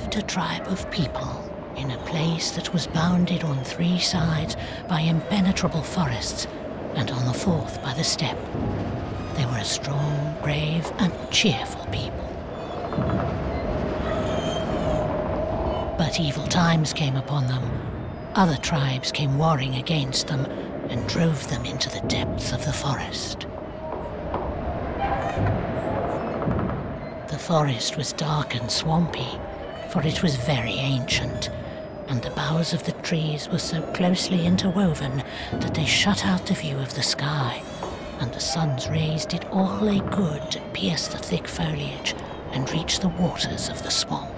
lived a tribe of people in a place that was bounded on 3 sides by impenetrable forests and on the 4th by the steppe. They were a strong, brave, and cheerful people. But evil times came upon them. Other tribes came warring against them and drove them into the depths of the forest. The forest was dark and swampy, for it was very ancient, and the boughs of the trees were so closely interwoven that they shut out the view of the sky, and the sun's rays did all they could to pierce the thick foliage and reach the waters of the swamp.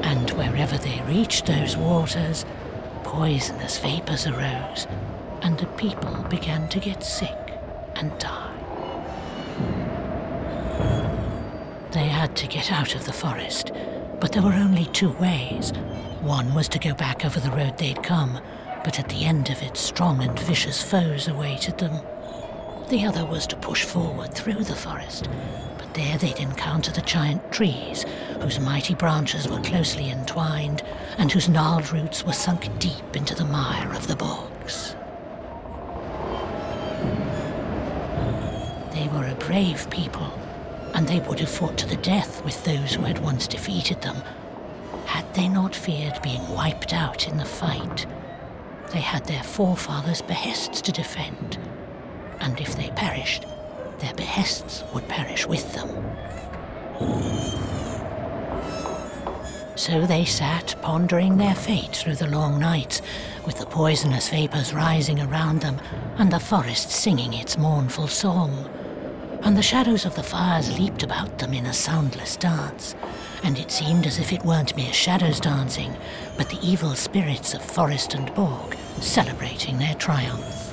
And wherever they reached those waters, poisonous vapors arose, and the people began to get sick and die. They had to get out of the forest, but there were only 2 ways. One was to go back over the road they'd come, but at the end of it, strong and vicious foes awaited them. The other was to push forward through the forest, but there they'd encounter the giant trees, whose mighty branches were closely entwined, and whose gnarled roots were sunk deep into the mire of the bogs. They were a brave people, and they would have fought to the death with those who had once defeated them, had they not feared being wiped out in the fight. They had their forefathers' behests to defend, and if they perished, their behests would perish with them. So they sat pondering their fate through the long nights, with the poisonous vapors rising around them, and the forest singing its mournful song. And the shadows of the fires leaped about them in a soundless dance, and it seemed as if it weren't mere shadows dancing, but the evil spirits of forest and bog celebrating their triumph.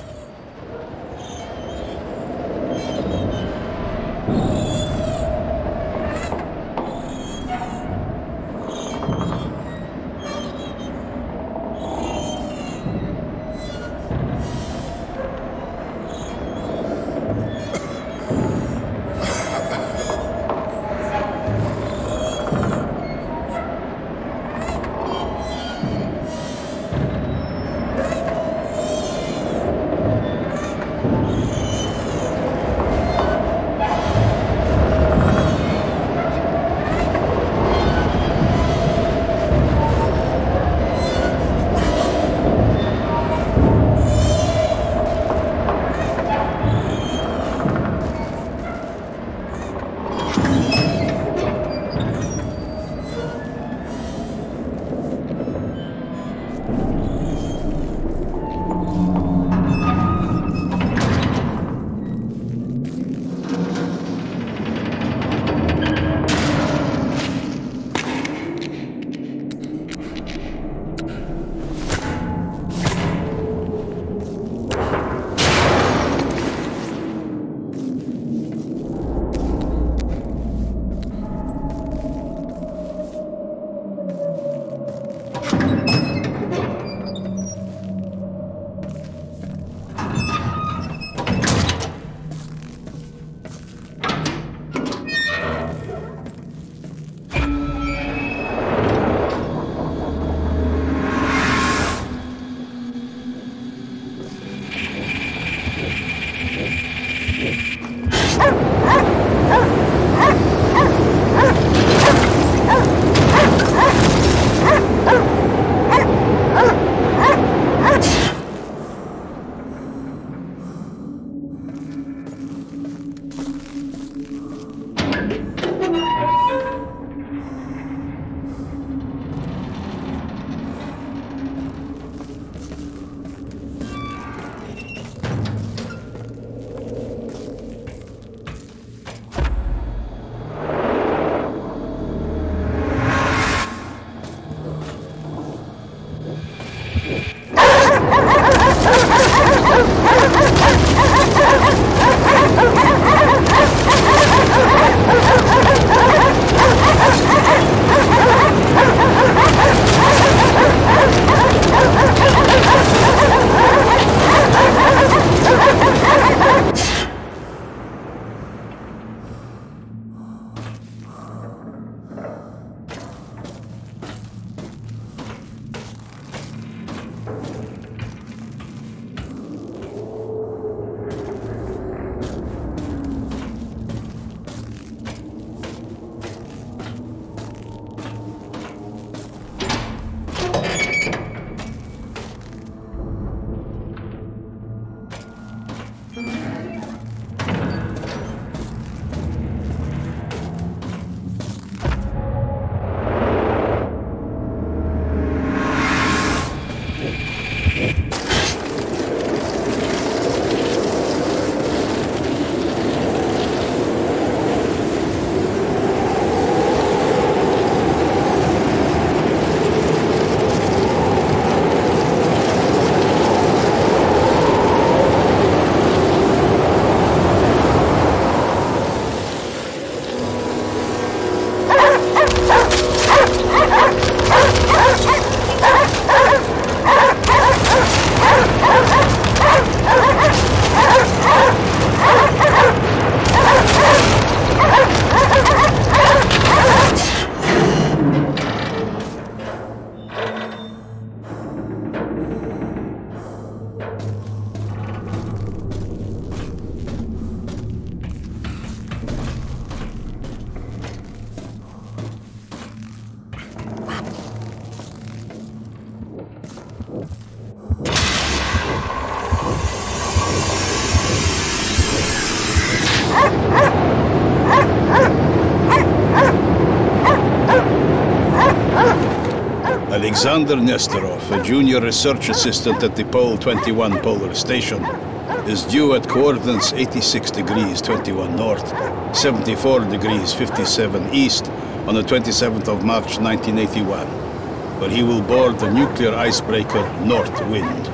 Alexander Nesterov, a junior research assistant at the Pole 21 Polar Station, is due at coordinates 86 degrees 21 north, 74 degrees 57 east on the 27th of March 1981, where he will board the nuclear icebreaker North Wind.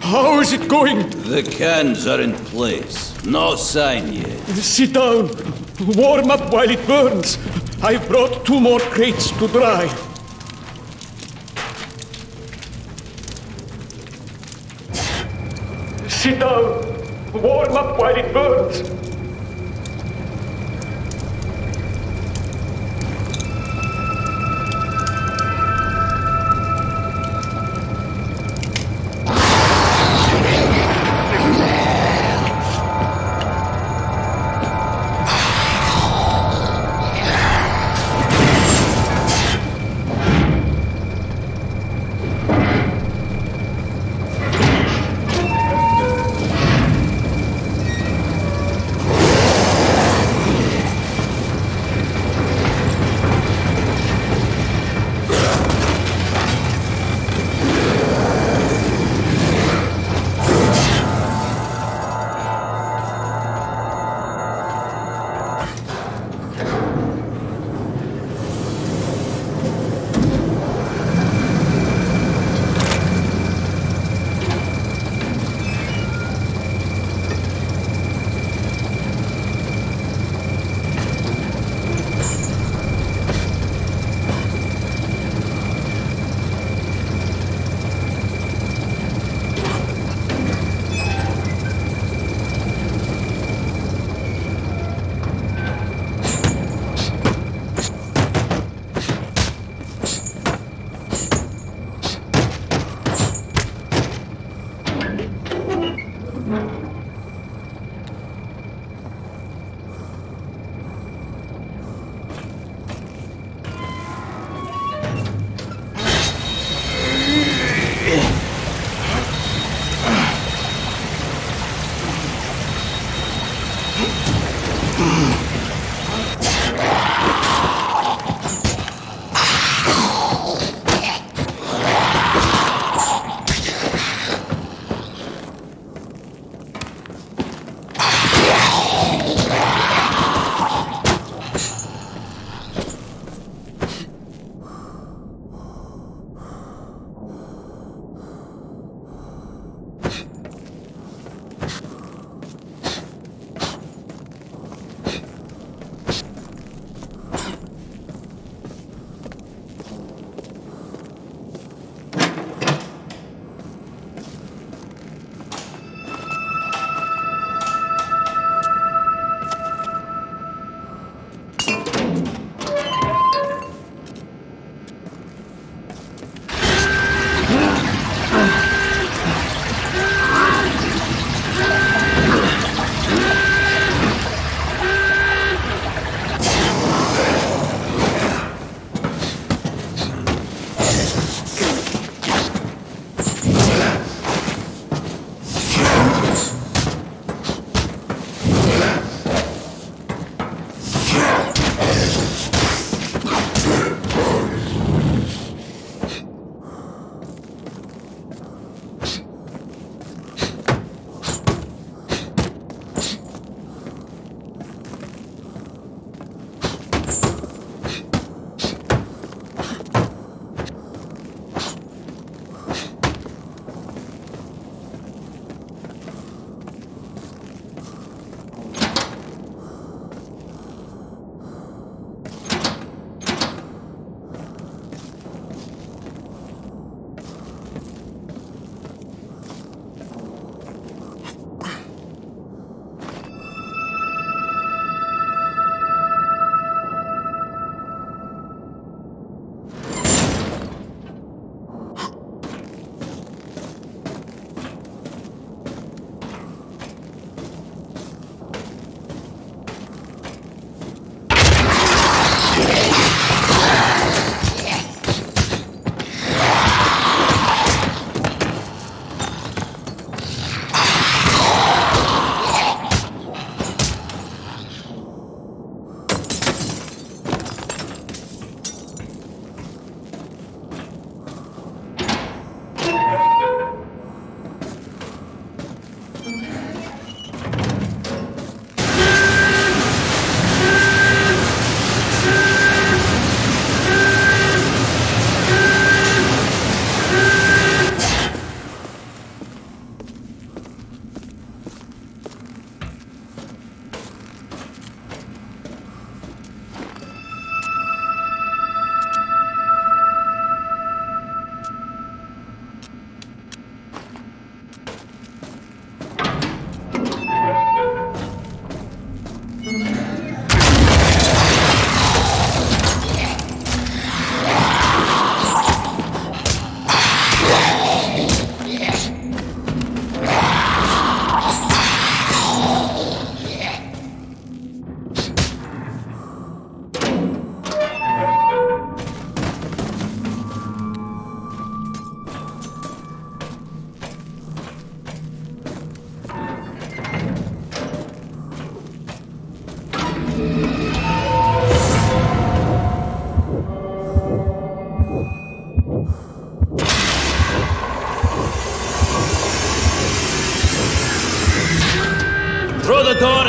How is it going? The cans are in place. No sign yet. Sit down. Warm up while it burns. I've brought 2 more crates to dry. Sit down. Warm up while it burns.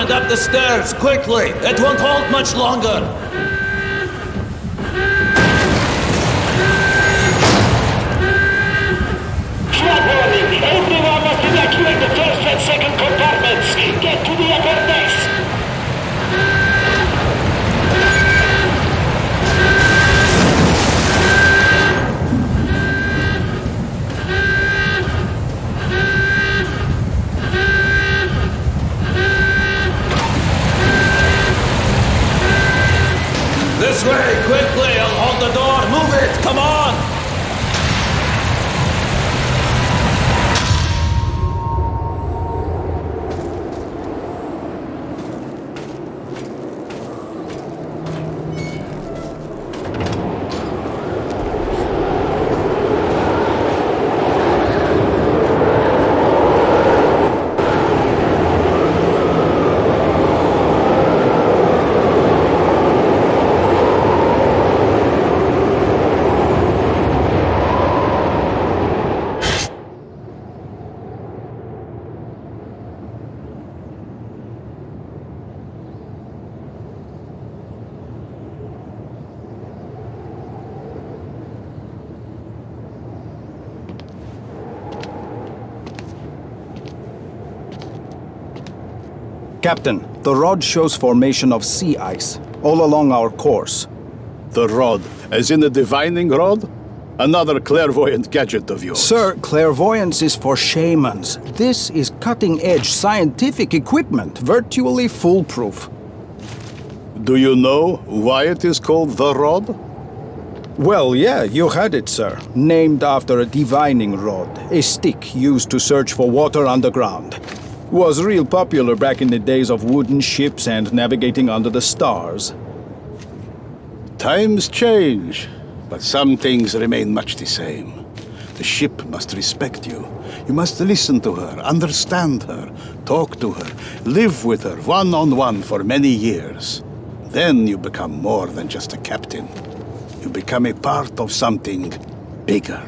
it up the stairs, quickly! It won't hold much longer! Flag warning! Everyone must evacuate the first and second compartments! Get to the upper decks! This way, quickly! I'll hold the door! Move it! Come on! Captain, the rod shows formation of sea ice all along our course. The rod, as in the divining rod? Another clairvoyant gadget of yours. Sir, clairvoyance is for shamans. This is cutting-edge scientific equipment, virtually foolproof. Do you know why it is called the rod? Well, yeah, you had it, sir. Named after a divining rod, a stick used to search for water underground. Was real popular back in the days of wooden ships and navigating under the stars. Times change, but some things remain much the same. The ship must respect you. You must listen to her, understand her, talk to her, live with her one-on-one for many years. Then you become more than just a captain. You become a part of something bigger.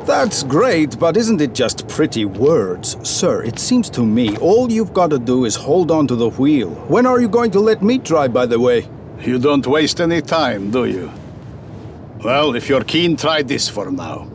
That's great, but isn't it just pretty words? Sir, it seems to me all you've got to do is hold on to the wheel. When are you going to let me try, by the way? You don't waste any time, do you? Well, if you're keen, try this for now.